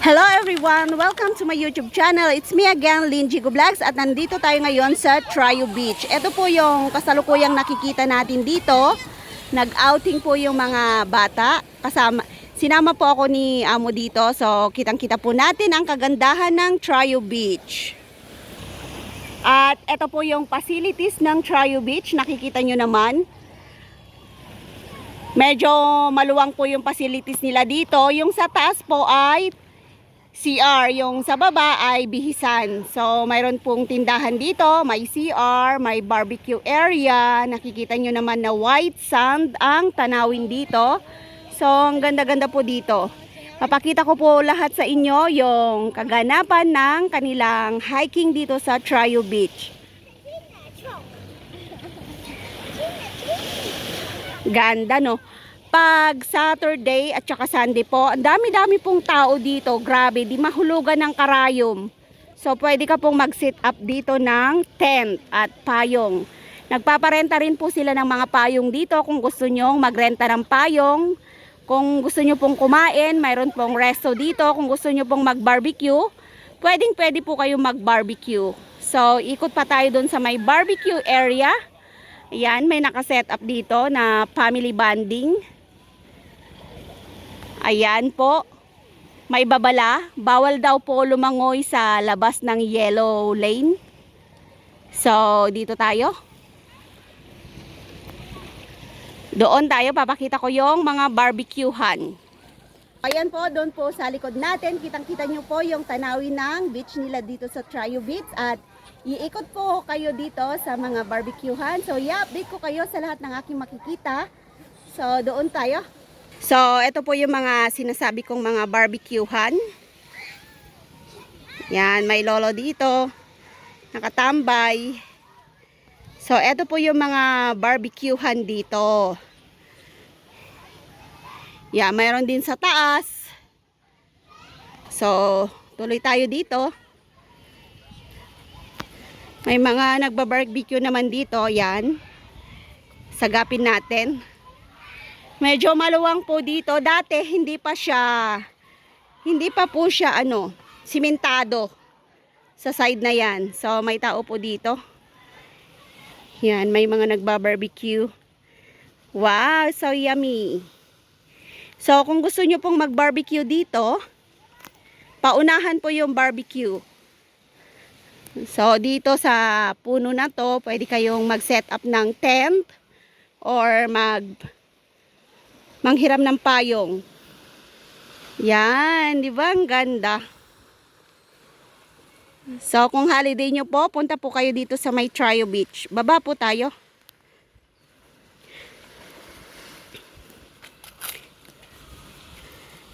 Hello everyone! Welcome to my YouTube channel. It's me again, Lynn Jigo Vlogs, at nandito tayo ngayon sa Trio Beach. Ito po yung kasalukuyang nakikita natin dito. Nag-outing po yung mga bata. Sinama po ako ni Amo dito. So kitang-kita po natin ang kagandahan ng Trio Beach. At ito po yung facilities ng Trio Beach. Nakikita nyo naman. Medyo maluwang po yung facilities nila dito. Yung sa taas po ay CR, yung sa baba ay bihisan. So mayroon pong tindahan dito, may CR, may barbecue area. Nakikita nyo naman na white sand ang tanawin dito. So ang ganda-ganda po dito. Papakita ko po lahat sa inyo yung kaganapan ng kanilang hiking dito sa Trio Beach. Ganda, no? Pag Saturday at saka Sunday po, ang dami-dami pong tao dito. Grabe, di mahulugan ng karayom. So pwede ka pong mag-sit up dito ng tent at payong. Nagpaparenta rin po sila ng mga payong dito kung gusto nyong magrenta ng payong. Kung gusto nyo pong kumain, mayroon pong resto dito. Kung gusto nyo pong mag-barbecue, pwede po kayong mag-barbecue. So ikot pa tayo dun sa may barbecue area. Ayan, may nakaset up dito na family bonding. Ayan po, may babala. Bawal daw po lumangoy sa labas ng yellow lane. So, dito tayo. Doon tayo, papakita ko yung mga barbecuehan. Ayan po, doon po sa likod natin, kitang-kita nyo po yung tanawin ng beach nila dito sa Trio Beach. At iikot po kayo dito sa mga barbecuehan. So, i-update ko kayo sa lahat ng aking makikita. So, doon tayo. So, ito po yung mga sinasabi kong mga barbecuehan. Yan, may lolo dito. Nakatambay. So, ito po yung mga barbecuehan dito. Yan, mayroon din sa taas. So, tuloy tayo dito. May mga nagbabarbecue naman dito. Yan. Sagapin natin. Medyo maluwang po dito. Dati hindi pa po siya simentado sa side na yan. So may tao po dito. Yan, may mga nagbabarbecue. Wow, so yummy. So kung gusto nyo pong mag-barbecue dito, paunahan po yung barbecue. So dito sa puno na to, pwede kayong mag-set up ng tent or manghiram ng payong. Yan, di ba? Ang ganda. So, kung holiday nyo po, punta po kayo dito sa may Trio Beach. Baba po tayo.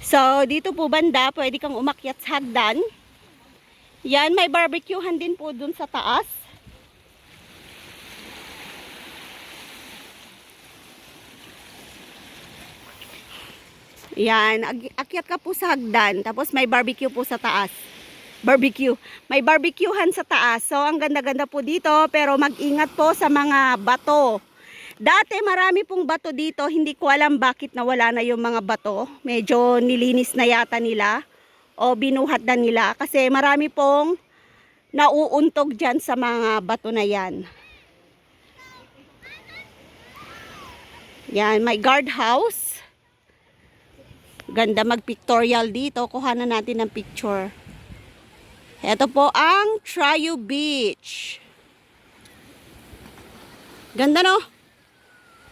So, dito po banda, pwede kang umakyat sa hagdan. Yan, may barbecuehan din po dun sa taas. Yan, akyat ka po sa hagdan, tapos may barbecue po sa taas. May barbecuehan sa taas. So, ang ganda-ganda po dito, pero mag-ingat po sa mga bato. Dati marami pong bato dito, hindi ko alam bakit nawala na yung mga bato. Medyo nilinis na yata nila o binuhat na nila kasi marami pong nauuntog dyan sa mga bato na yan. Yan, may guardhouse. Ganda mag-pictorial dito. Kuhanan natin ng picture. Ito po ang Trio Beach. Ganda, no?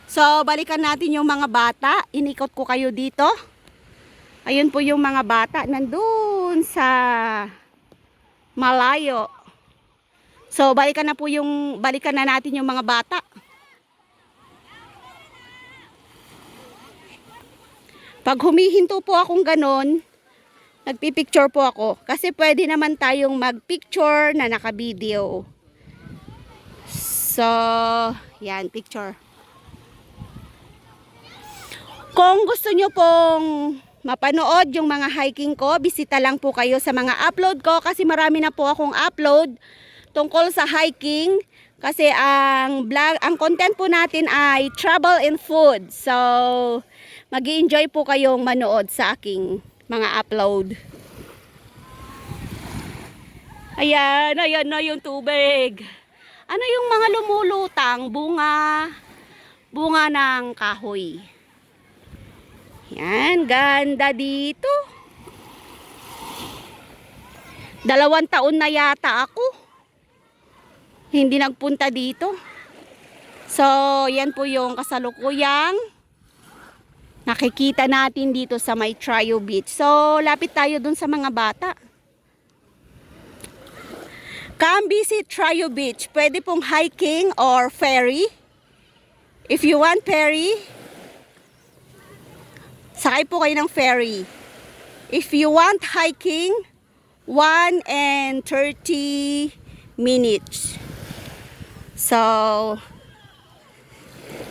So, balikan natin yung mga bata. Inikot ko kayo dito. Ayun po yung mga bata. Nandun sa malayo. So, balikan na natin yung mga bata. Pag humihinto po akong ganon, nagpipicture po ako. Kasi pwede naman tayong magpicture na naka-video. So, yan, picture. Kung gusto nyo pong mapanood yung mga hiking ko, bisita lang po kayo sa mga upload ko. Kasi marami na po akong upload tungkol sa hiking. Kasi ang content po natin ay travel and food. So, mag-i-enjoy po kayong manood sa aking mga upload. Ayan, ayan na yung tubig. Ano yung mga lumulutang? Bunga. Bunga ng kahoy. Yan, ganda dito. 2 taon na yata ako hindi nagpunta dito. So, yan po yung kasalukuyang nakikita natin dito sa may Trio Beach. So, lapit tayo dun sa mga bata. Come visit Trio Beach. Pwede pong hiking or ferry. If you want ferry, sakay po kayo ng ferry. If you want hiking, 1 and 30 minutes. So,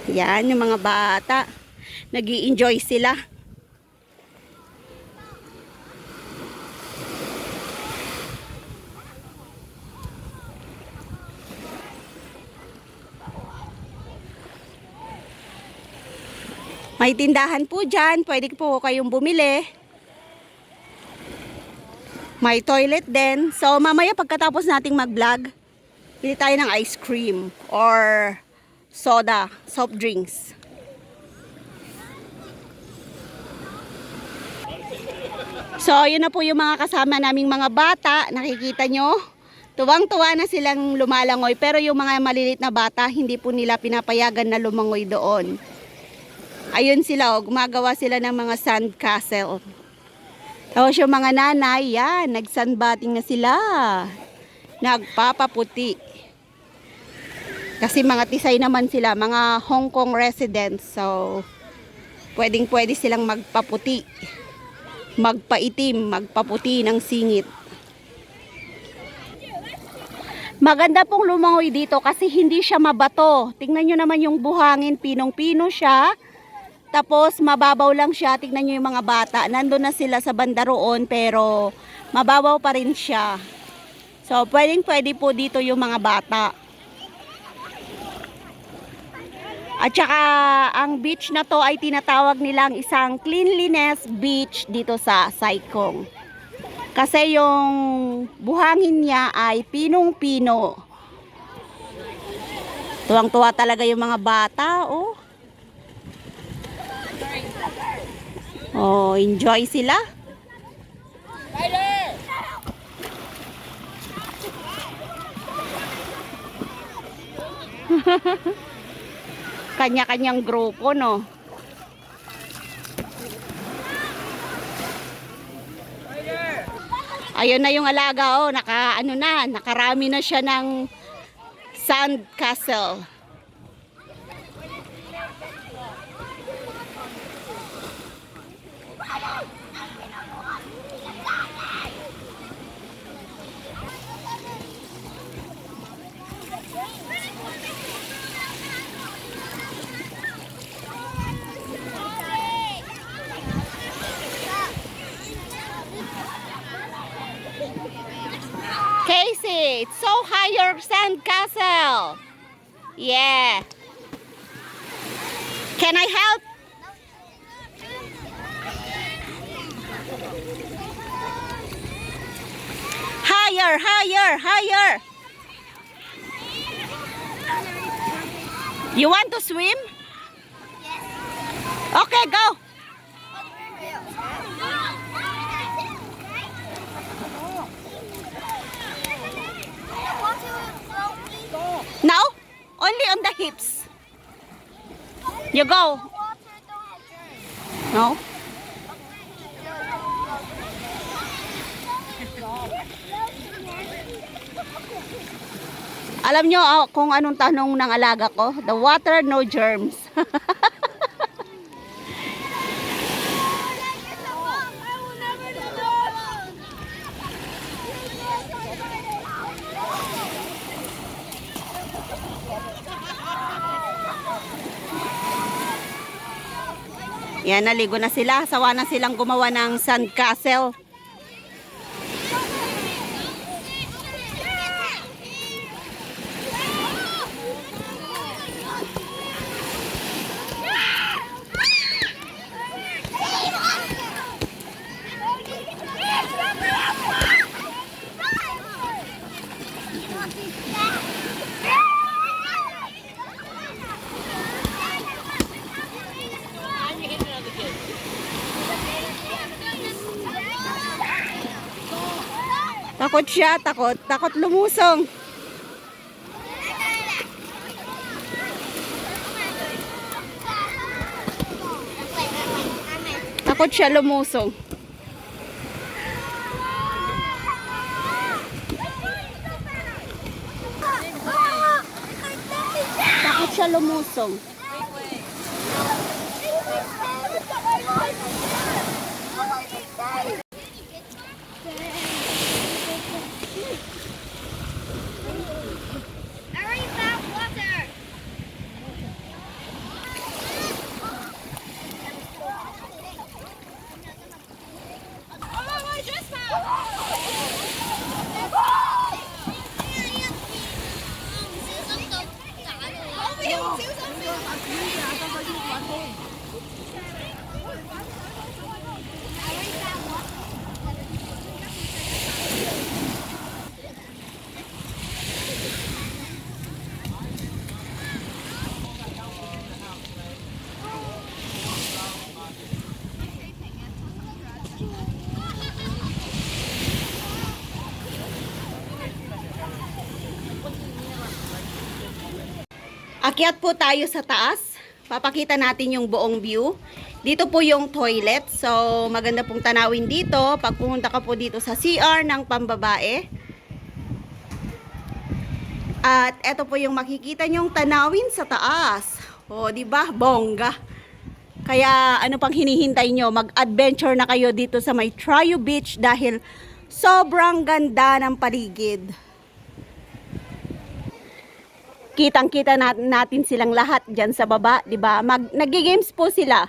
yan yung mga bata. Nag-i-enjoy sila. May tindahan po dyan. Pwede po kayong bumili. May toilet din. So, mamaya pagkatapos nating mag-vlog, bili tayo ng ice cream or soda, soft drinks. So, yun na po yung mga kasama naming mga bata. Nakikita nyo, tuwang-tuwa na silang lumalangoy. Pero yung mga malilit na bata, hindi po nila pinapayagan na lumangoy doon. Ayun sila, gumagawa sila ng mga sand castle. Tapos yung mga nanay, yan, nag-sunbathing na sila. Nagpapaputi. Kasi mga tisay naman sila, mga Hong Kong residents. So, pwedeng-pwede silang magpaputi. Magpaitim, magpaputi ng singit. Maganda pong lumangoy dito kasi hindi siya mabato. Tingnan nyo naman yung buhangin, pinong-pino siya. Tapos mababaw lang siya. Tingnan nyo yung mga bata. Nandun na sila sa banda roon pero mababaw pa rin siya. So, pwedeng-pwede po dito yung mga bata. At saka, ang beach na to ay tinatawag nilang isang cleanliness beach dito sa Sai Kung. Kasi yung buhangin niya ay pinong-pino. Tuwang-tuwa talaga yung mga bata, oh. Oh, enjoy sila. Kanya-kanyang grupo, no? Ayun na yung alaga, oh. Nakarami na siya ng sand castle. Casey, it's so high your sand castle. Yeah. Can I help? Higher, higher, higher. You want to swim? Okay, go. No? Only on the hips. You go. No? Alam nyo kung anong tanong ng alaga ko? The water, no germs. Yan, naligo na sila. Sawa na silang gumawa ng sand castle. Takot siya, takot. Takot lumusong. Takot siya lumusong. Takot siya lumusong. Akyat po tayo sa taas. Papakita natin yung buong view. Dito po yung toilet. So, maganda pong tanawin dito. Pag pumunta ka po dito sa CR ng pambabae. At eto po yung makikita nyong tanawin sa taas. O, di ba? Bongga. Kaya ano pang hinihintay nyo? Mag-adventure na kayo dito sa may Trio Beach dahil sobrang ganda ng paligid. Kitang-kita natin silang lahat dyan sa baba, di ba? Nagi-games po sila.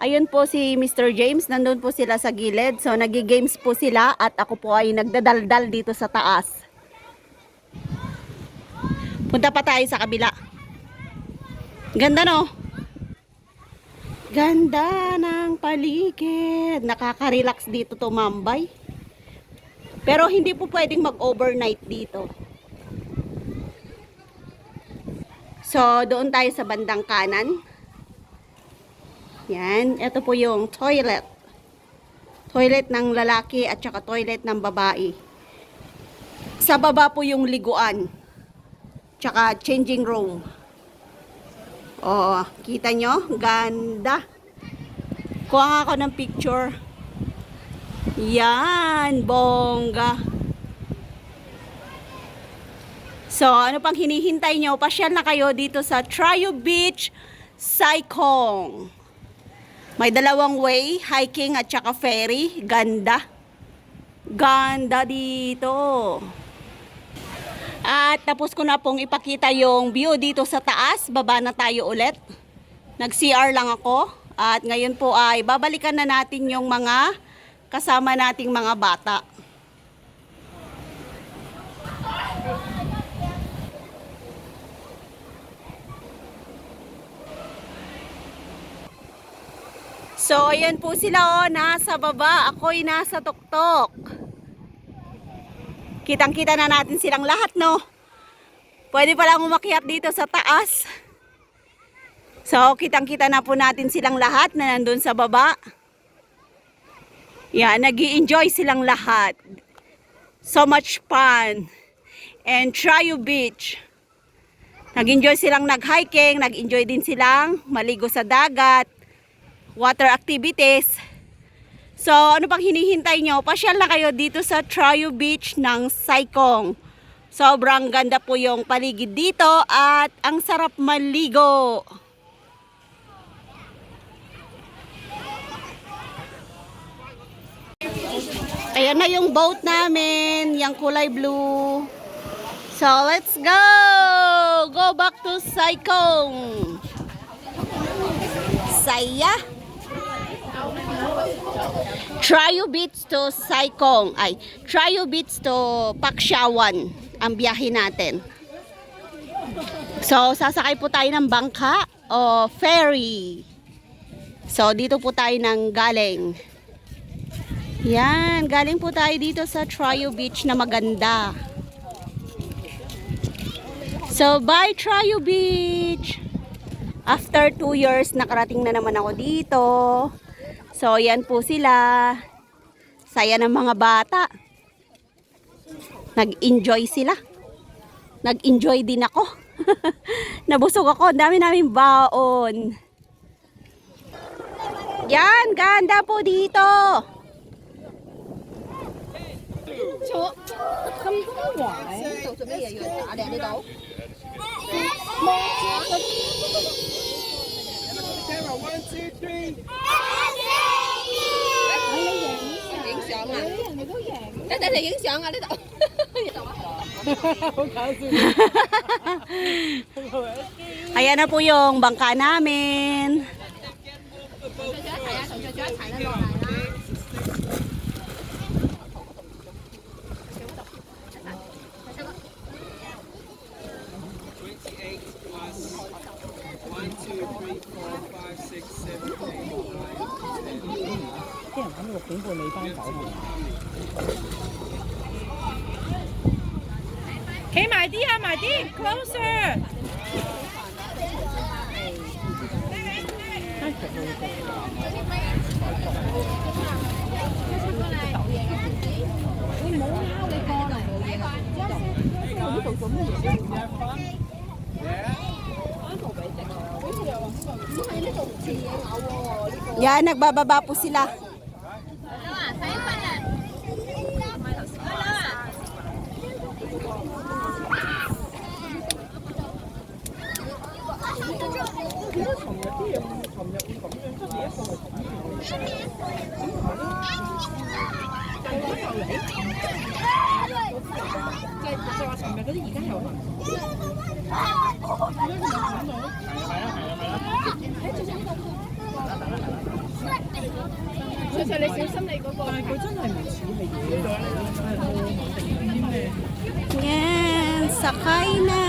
Ayun po si Mr. James, nandun po sila sa gilid. So, nagi-games po sila at ako po ay nagdadaldal dito sa taas. Punta pa tayo sa kabila. Ganda, no? Ganda ng paligid. Nakaka-relax dito tumambay. Pero hindi po pwedeng mag-overnight dito. So, doon tayo sa bandang kanan. Yan. Ito po yung toilet. Toilet ng lalaki at saka toilet ng babae. Sa baba po yung liguan. Tsaka changing room. Oh, kita nyo? Ganda. Kuha ako ng picture. Yan. Bongga. So, ano pang hinihintay nyo? Pasyal na kayo dito sa Trio Beach, Sai-Kung. May dalawang way, hiking at saka ferry. Ganda. Ganda dito. At tapos ko na pong ipakita yung view dito sa taas. Baba na tayo ulit. Nag-CR lang ako. At ngayon po ay babalikan na natin yung mga kasama nating mga bata. So, ayan po sila, oh, nasa baba. Ako'y nasa tuktok. Kitang-kita na natin silang lahat, no? Pwede palang umakyat dito sa taas. So, kitang-kita na po natin silang lahat na nandun sa baba. Yan, nag-i-enjoy silang lahat. So much fun. And Trio Beach. Nag-enjoy silang nag-hiking, nag-enjoy din silang maligo sa dagat. Water activities. So, ano pang hinihintay nyo? Pasyal na kayo dito sa Trio Beach ng Sai-Kung. Sobrang ganda po yung paligid dito at ang sarap maligo. Ayan na yung boat namin, yung kulay blue. So, let's go! Go back to Sai-Kung. Saya. Trio Beach to Sai-Kung. Ay, Trio Beach to Paksyawan ang biyahe natin. So, sasakay po tayo ng bangka o ferry. So, dito po tayo nang galing. Yan, galing po tayo dito sa Trio Beach na maganda. So, bye Trio Beach! After 2 years, nakarating na naman ako dito. So, yan po sila. Saya ng mga bata. Nag-enjoy sila. Nag-enjoy din ako. Nabusog ako. Ang dami namin baon. Yan, ganda po dito. Ayan na po yung bangka namin. Closer. Yan, nagbababa po sila. Yan, sakay na.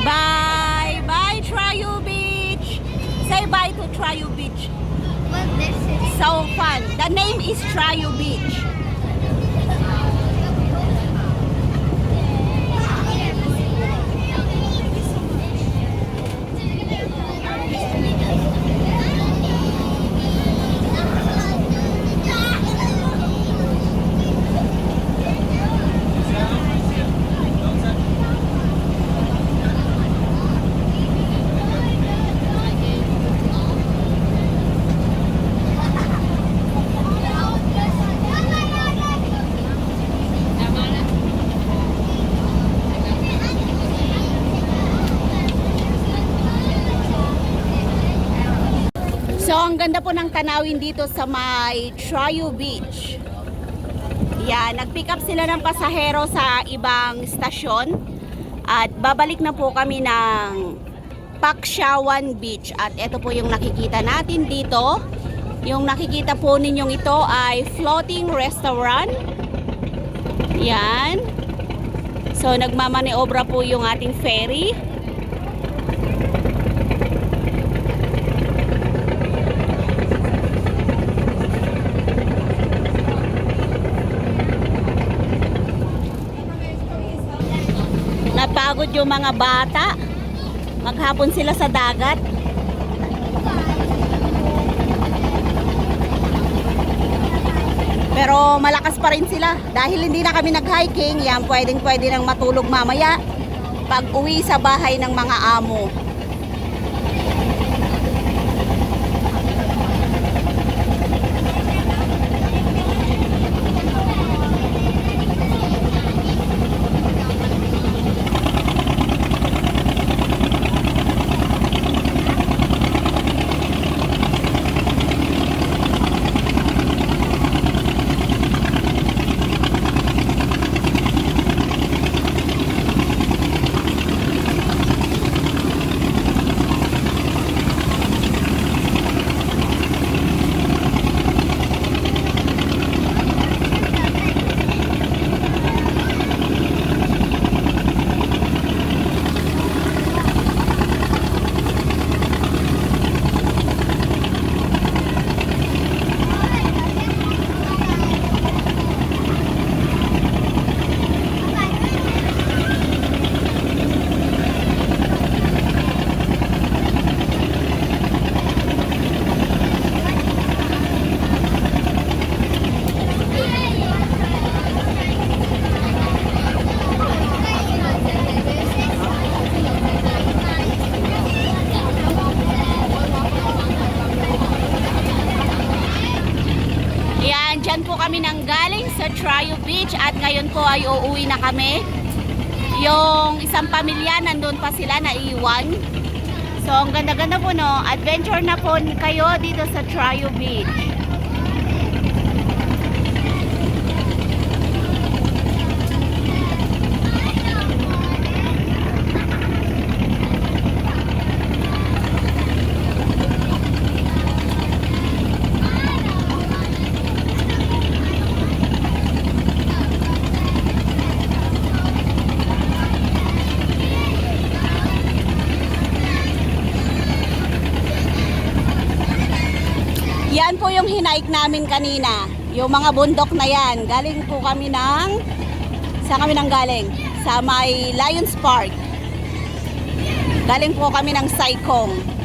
Bye! Bye, Triu Beach! Say bye to Triu Beach. Well, this is So fun. The name is Triu Beach. So, ang ganda po ng tanawin dito sa may Triu Beach. Yan, nag-pick up sila ng pasahero sa ibang stasyon. At babalik na po kami ng Pakshawan Beach. At ito po yung nakikita natin dito. Yung nakikita po ninyong ito ay floating restaurant. Yan. So, nagmamaniobra po yung ating ferry. Napagod yung mga bata. Maghapon sila sa dagat. Pero malakas pa rin sila. Dahil hindi na kami nag-hiking, yan pwedeng-pwede nang matulog mamaya pag uwi sa bahay ng mga amo. Yan, dyan po kami nang galing sa Trio Beach at ngayon po ay uuwi na kami. Yung isang pamilya, nandun pa sila, naiwan. So, ang ganda-ganda po, no? Adventure na po kayo dito sa Trio Beach. Yan po yung hinaik namin kanina. Yung mga bundok na yan. Galing po kami ng... Saan kami nang galing? Sa may Lions Park. Galing po kami ng Saikong.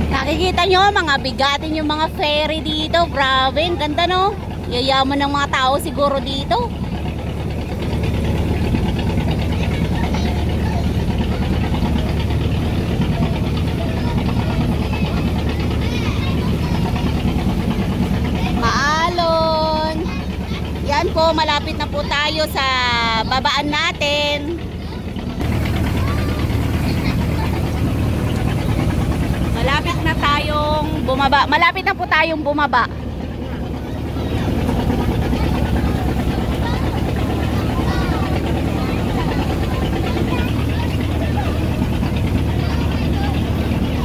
Nakikita nyo, mga bigatin yung mga ferry dito. Grabe, ang ganda, no? Yayaman ng mga tao siguro dito. Maalon. Yan po, malapit na po tayo sa babaan natin. Malapit na tayong bumaba. Malapit na po tayong bumaba.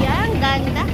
Yan, ganda.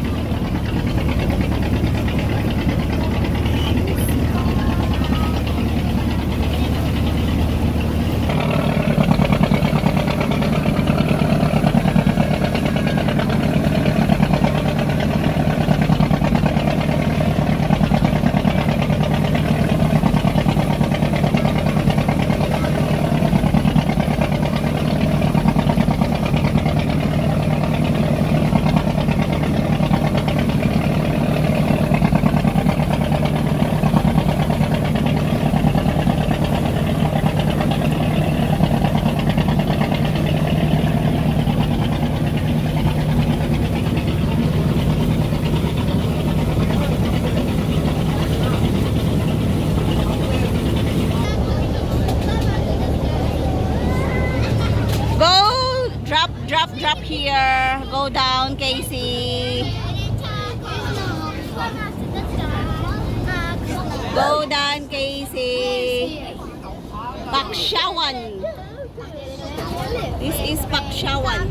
Go down, Casey. Go down, Casey. Pakshawan. This is Pakshawan.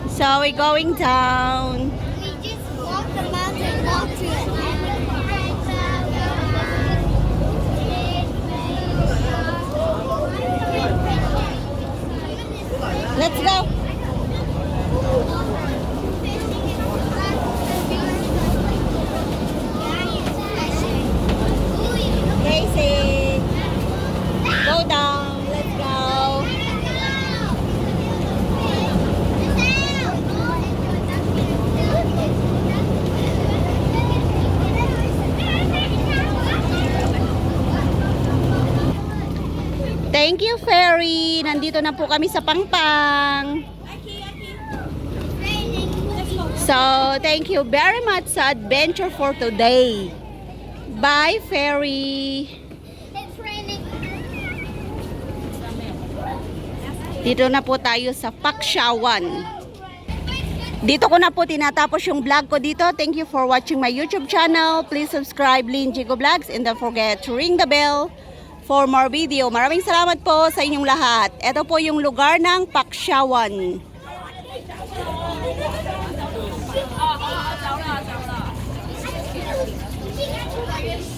So we're going down. We just walk the mountain, walk to it. Let's go. Casey. Go down. Let's go. Thank you, Ferry. Nandito na po kami sa Pangpang. So, thank you very much sa adventure for today. Bye, Ferry. It's raining. Dito na po tayo sa Pakshawan. Dito ko na po tinatapos yung vlog ko dito. Thank you for watching my YouTube channel. Please subscribe, Lynn Jigo Vlogs, and don't forget to ring the bell for more video. Maraming salamat po sa inyong lahat. Ito po yung lugar ng Pakshawan. Thank you.